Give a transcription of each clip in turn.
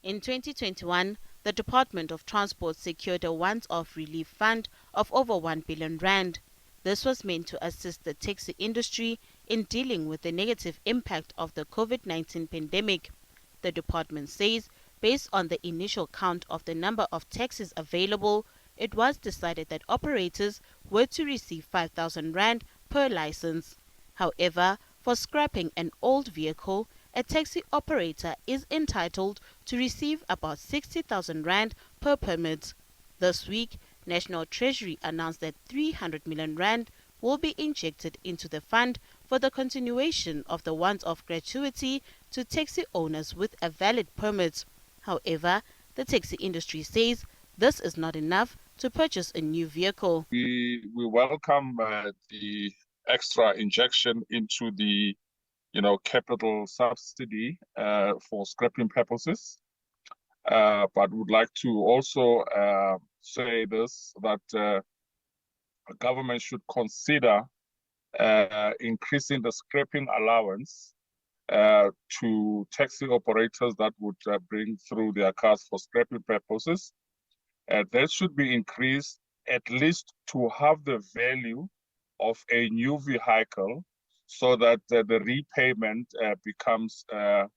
In 2021, the Department of Transport secured a once-off relief fund of over 1 billion rand. This was meant to assist the taxi industry in dealing with the negative impact of the COVID-19 pandemic. The department says, based on the initial count of the number of taxis available, it was decided that operators were to receive 5,000 rand per license. However, for scrapping an old vehicle, a taxi operator is entitled to receive about 60,000 rand per permit. This week, National Treasury announced that 300 million rand will be injected into the fund for the continuation of the once-off gratuity to taxi owners with a valid permit. However, the taxi industry says this is not enough to purchase a new vehicle. We welcome the extra injection into the capital subsidy for scrapping purposes. But would like to also say this, that the government should consider increasing the scrapping allowance to taxi operators that would bring through their cars for scrapping purposes. That should be increased at least to half the value of a new vehicle, so that the repayment becomes a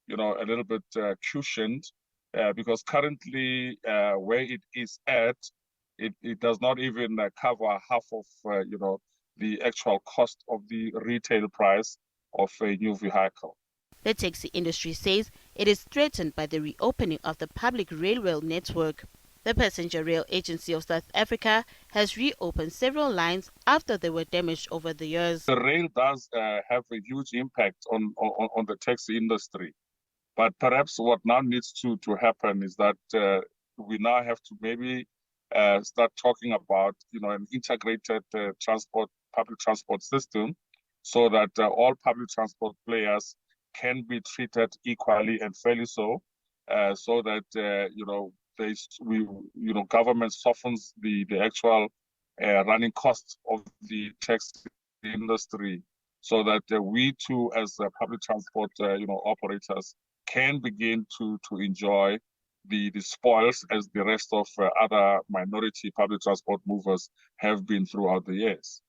little bit cushioned, because currently where it is at, it does not even cover half of the actual cost of the retail price of a new vehicle. The taxi industry says it is threatened by the reopening of the public railway network. The Passenger Rail Agency of South Africa has reopened several lines after they were damaged over the years. The rail does have a huge impact on the taxi industry. But perhaps what now needs to happen is that we now have to maybe start talking about an integrated public transport system, so that all public transport players can be treated equally and fairly so that government softens the actual running costs of the taxi industry, so that we too, as public transport operators, can begin to enjoy the spoils as the rest of other minority public transport movers have been throughout the years.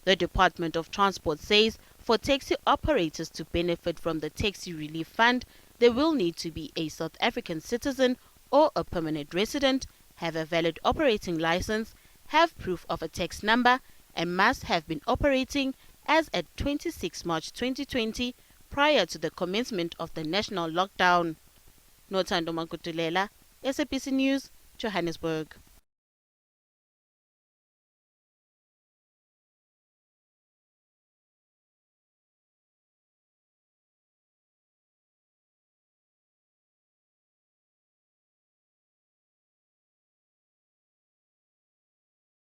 The Department of Transport says for taxi operators to benefit from the Taxi Relief Fund, they will need to be a South African citizen or a permanent resident, have a valid operating license, have proof of a tax number, and must have been operating as at 26 March 2020 prior to the commencement of the national lockdown. Nothando Makutulela, SABC News, Johannesburg.